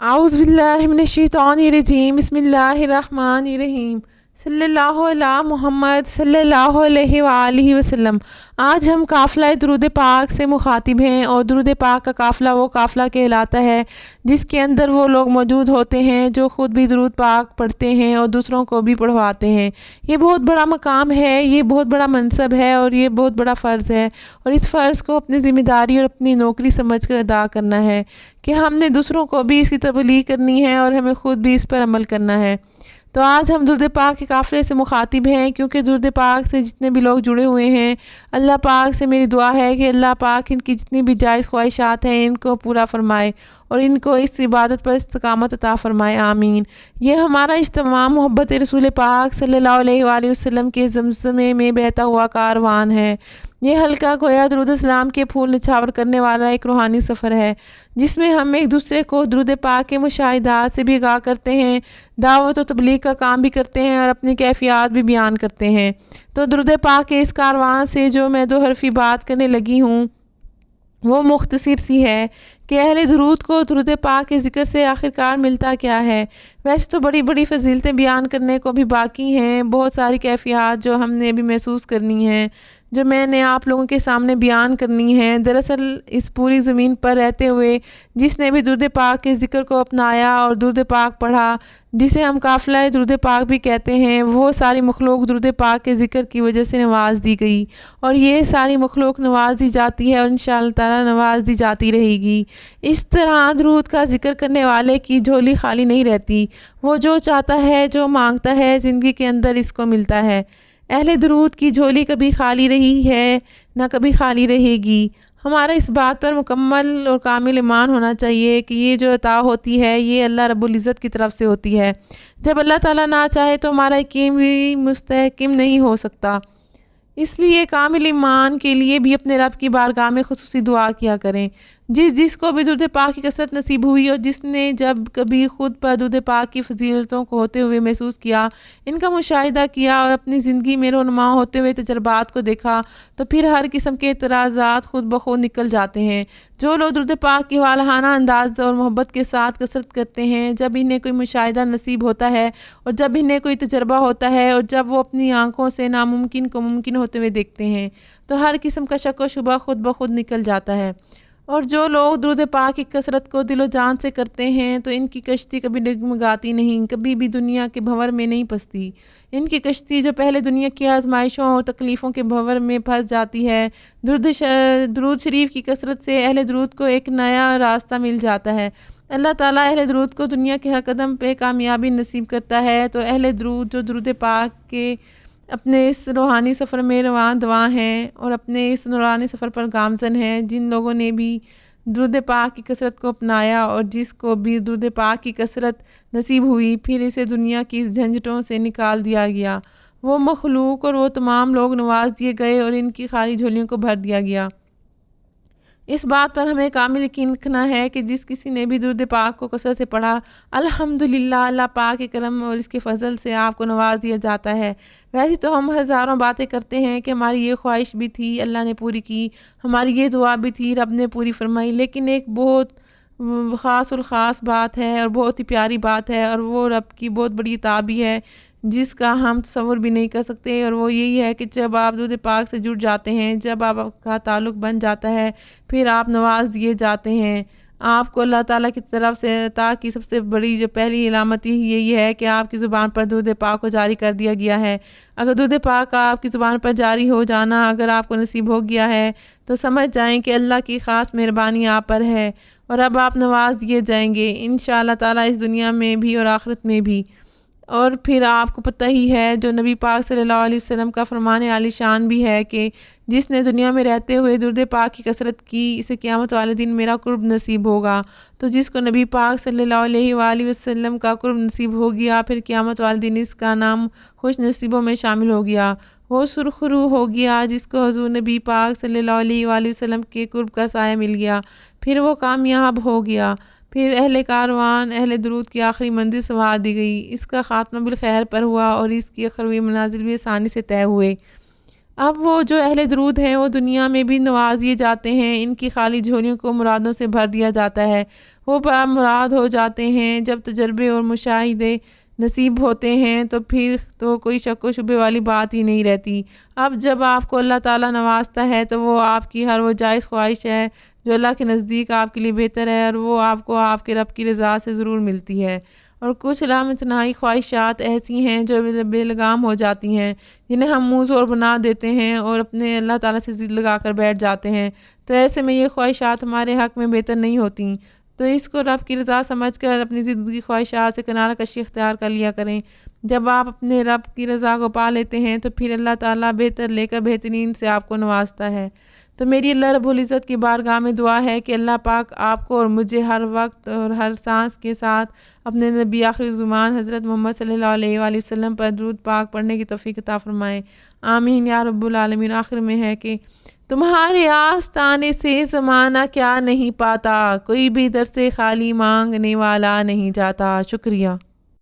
اعوذ باللہ من الشیطان الرجیم بسم اللہ الرحمن الرحیم صلی اللہ علیہ محمد صلی اللہ علیہ وآلہ وسلم۔ آج ہم قافلہ درود پاک سے مخاطب ہیں، اور درود پاک کا قافلہ وہ قافلہ کہلاتا ہے جس کے اندر وہ لوگ موجود ہوتے ہیں جو خود بھی درود پاک پڑھتے ہیں اور دوسروں کو بھی پڑھواتے ہیں۔ یہ بہت بڑا مقام ہے، یہ بہت بڑا منصب ہے، اور یہ بہت بڑا فرض ہے، اور اس فرض کو اپنی ذمہ داری اور اپنی نوکری سمجھ کر ادا کرنا ہے کہ ہم نے دوسروں کو بھی اس کی تبلیغ کرنی ہے اور ہمیں خود بھی اس پر عمل کرنا ہے۔ تو آج ہم درود پاک کے قافلے سے مخاطب ہیں، کیونکہ درود پاک سے جتنے بھی لوگ جڑے ہوئے ہیں، اللہ پاک سے میری دعا ہے کہ اللہ پاک ان کی جتنی بھی جائز خواہشات ہیں ان کو پورا فرمائے اور ان کو اس عبادت پر استقامت عطا فرمائے، آمین۔ یہ ہمارا اجتماع محبت رسول پاک صلی اللہ علیہ وآلہ وسلم کے زمزمے میں بہتا ہوا کاروان ہے۔ یہ حلقہ گویا درود اسلام کے پھول نچھاور کرنے والا ایک روحانی سفر ہے، جس میں ہم ایک دوسرے کو درود پاک کے مشاہدات سے بھی آگاہ کرتے ہیں، دعوت و تبلیغ کا کام بھی کرتے ہیں اور اپنی کیفیات بھی بیان کرتے ہیں۔ تو درود پاک کے اس کاروان سے جو میں دو حرفی بات کرنے لگی ہوں وہ مختصر سی ہے کہ اہل درود کو درود پاک کے ذکر سے آخرکار ملتا کیا ہے۔ ویسے تو بڑی بڑی فضیلتیں بیان کرنے کو بھی باقی ہیں، بہت ساری کیفیات جو ہم نے بھی محسوس کرنی ہیں، جو میں نے آپ لوگوں کے سامنے بیان کرنی ہے۔ دراصل اس پوری زمین پر رہتے ہوئے جس نے بھی درود پاک کے ذکر کو اپنایا اور درود پاک پڑھا، جسے ہم قافلہ درود پاک بھی کہتے ہیں، وہ ساری مخلوق درود پاک کے ذکر کی وجہ سے نواز دی گئی، اور یہ ساری مخلوق نواز دی جاتی ہے اور انشاءاللہ تعالی نواز دی جاتی رہے گی۔ اس طرح درود کا ذکر کرنے والے کی جھولی خالی نہیں رہتی، وہ جو چاہتا ہے، جو مانگتا ہے، زندگی کے اندر اس کو ملتا ہے۔ اہل درود کی جھولی کبھی خالی رہی ہے نہ کبھی خالی رہے گی۔ ہمارا اس بات پر مکمل اور کامل ایمان ہونا چاہیے کہ یہ جو عطا ہوتی ہے یہ اللہ رب العزت کی طرف سے ہوتی ہے۔ جب اللہ تعالیٰ نہ چاہے تو ہمارا یقین بھی مستحکم نہیں ہو سکتا۔ اس لیے کامل ایمان کے لیے بھی اپنے رب کی بارگاہ میں خصوصی دعا کیا کریں۔ جس کو بھی درود پاک کی کثرت نصیب ہوئی اور جس نے جب کبھی خود پر درود پاک کی فضیلتوں کو ہوتے ہوئے محسوس کیا، ان کا مشاہدہ کیا اور اپنی زندگی میں رونما ہوتے ہوئے تجربات کو دیکھا، تو پھر ہر قسم کے اعتراضات خود بخود نکل جاتے ہیں۔ جو لوگ درود پاک کی والہانہ انداز اور محبت کے ساتھ کثرت کرتے ہیں، جب انہیں کوئی مشاہدہ نصیب ہوتا ہے اور جب انہیں کوئی تجربہ ہوتا ہے اور جب وہ اپنی آنکھوں سے ناممکن کو ممکن ہوتے ہوئے دیکھتے ہیں، تو ہر قسم کا شک و شبہ خود بخود نکل جاتا ہے۔ اور جو لوگ درود پاک کی کثرت کو دل و جان سے کرتے ہیں تو ان کی کشتی کبھی ڈگمگاتی نہیں، کبھی بھی دنیا کے بھنور میں نہیں پھنستی۔ ان کی کشتی جو پہلے دنیا کی آزمائشوں اور تکلیفوں کے بھنور میں پھنس جاتی ہے، درود شریف کی کثرت سے اہل درود کو ایک نیا راستہ مل جاتا ہے۔ اللہ تعالیٰ اہل درود کو دنیا کے ہر قدم پہ کامیابی نصیب کرتا ہے۔ تو اہل درود جو درود پاک کے اپنے اس روحانی سفر میں رواں دواں ہیں اور اپنے اس نورانی سفر پر گامزن ہیں، جن لوگوں نے بھی درود پاک کی کثرت کو اپنایا اور جس کو بھی درود پاک کی کثرت نصیب ہوئی، پھر اسے دنیا کی اس جھنجھٹوں سے نکال دیا گیا، وہ مخلوق اور وہ تمام لوگ نواز دیے گئے اور ان کی خالی جھولیوں کو بھر دیا گیا۔ اس بات پر ہمیں کامل یقین رکھنا ہے کہ جس کسی نے بھی درود پاک کو کثرت سے پڑھا، الحمدللہ اللہ پاک کے کرم اور اس کے فضل سے آپ کو نواز دیا جاتا ہے۔ ویسے تو ہم ہزاروں باتیں کرتے ہیں کہ ہماری یہ خواہش بھی تھی، اللہ نے پوری کی، ہماری یہ دعا بھی تھی، رب نے پوری فرمائی، لیکن ایک بہت خاص الخاص بات ہے اور بہت ہی پیاری بات ہے، اور وہ رب کی بہت بڑی عطا بھی ہے جس کا ہم تصور بھی نہیں کر سکتے، اور وہ یہی ہے کہ جب آپ درود پاک سے جڑ جاتے ہیں، جب آپ کا تعلق بن جاتا ہے، پھر آپ نواز دیے جاتے ہیں۔ آپ کو اللہ تعالیٰ کی طرف سے عطا کی سب سے بڑی جو پہلی علامت یہی ہے کہ آپ کی زبان پر درود پاک کو جاری کر دیا گیا ہے۔ اگر درود پاک کا آپ کی زبان پر جاری ہو جانا اگر آپ کو نصیب ہو گیا ہے تو سمجھ جائیں کہ اللہ کی خاص مہربانی آپ پر ہے، اور اب آپ نواز دیے جائیں گے انشاءاللہ تعالیٰ اس دنیا میں بھی اور آخرت میں بھی۔ اور پھر آپ کو پتہ ہی ہے جو نبی پاک صلی اللہ علیہ وسلم کا فرمان عالی شان بھی ہے کہ جس نے دنیا میں رہتے ہوئے درود پاک کی کثرت کی، اسے قیامت والے دن میرا قرب نصیب ہوگا۔ تو جس کو نبی پاک صلی اللہ علیہ وآلہ وسلم کا قرب نصیب ہو گیا، پھر قیامت والے دن اس کا نام خوش نصیبوں میں شامل ہو گیا، وہ سرخرو ہو گیا جس کو حضور نبی پاک صلی اللہ علیہ وآلہ وسلم کے قرب کا سایہ مل گیا، پھر وہ کامیاب ہو گیا۔ پھر اہل کاروان اہل درود کی آخری منزل سنوار دی گئی، اس کا خاتمہ بالخیر پر ہوا اور اس کی اخروی منازل بھی آسانی سے طے ہوئے۔ اب وہ جو اہل درود ہیں وہ دنیا میں بھی نوازیے جاتے ہیں، ان کی خالی جھولیوں کو مرادوں سے بھر دیا جاتا ہے، وہ مراد ہو جاتے ہیں۔ جب تجربے اور مشاہدے نصیب ہوتے ہیں تو پھر تو کوئی شک و شبے والی بات ہی نہیں رہتی۔ اب جب آپ کو اللہ تعالیٰ نوازتا ہے تو وہ آپ کی ہر وہ جائز خواہش ہے جو اللہ کے نزدیک آپ کے لیے بہتر ہے، اور وہ آپ کو آپ کے رب کی رضا سے ضرور ملتی ہے۔ اور کچھ لامتناہی خواہشات ایسی ہیں جو بے لگام ہو جاتی ہیں، جنہیں ہم منہ زور بنا دیتے ہیں اور اپنے اللہ تعالیٰ سے ضد لگا کر بیٹھ جاتے ہیں، تو ایسے میں یہ خواہشات ہمارے حق میں بہتر نہیں ہوتیں۔ تو اس کو رب کی رضا سمجھ کر اپنی زندگی خواہشات سے کنارہ کشی اختیار کر لیا کریں۔ جب آپ اپنے رب کی رضا کو پا لیتے ہیں تو پھر اللہ تعالیٰ بہتر لے کر بہترین سے آپ کو نوازتا ہے۔ تو میری اللہ رب العزت کی بارگاہ میں دعا ہے کہ اللہ پاک آپ کو اور مجھے ہر وقت اور ہر سانس کے ساتھ اپنے نبی آخر زمان حضرت محمد صلی اللہ علیہ وآلہ وسلم پر درود پاک پڑھنے کی توفیق عطا فرمائے، آمین یا رب العالمین۔ آخر میں ہے کہ تمہارے آستانے سے زمانہ کیا نہیں پاتا، کوئی بھی در سے خالی مانگنے والا نہیں جاتا۔ شکریہ۔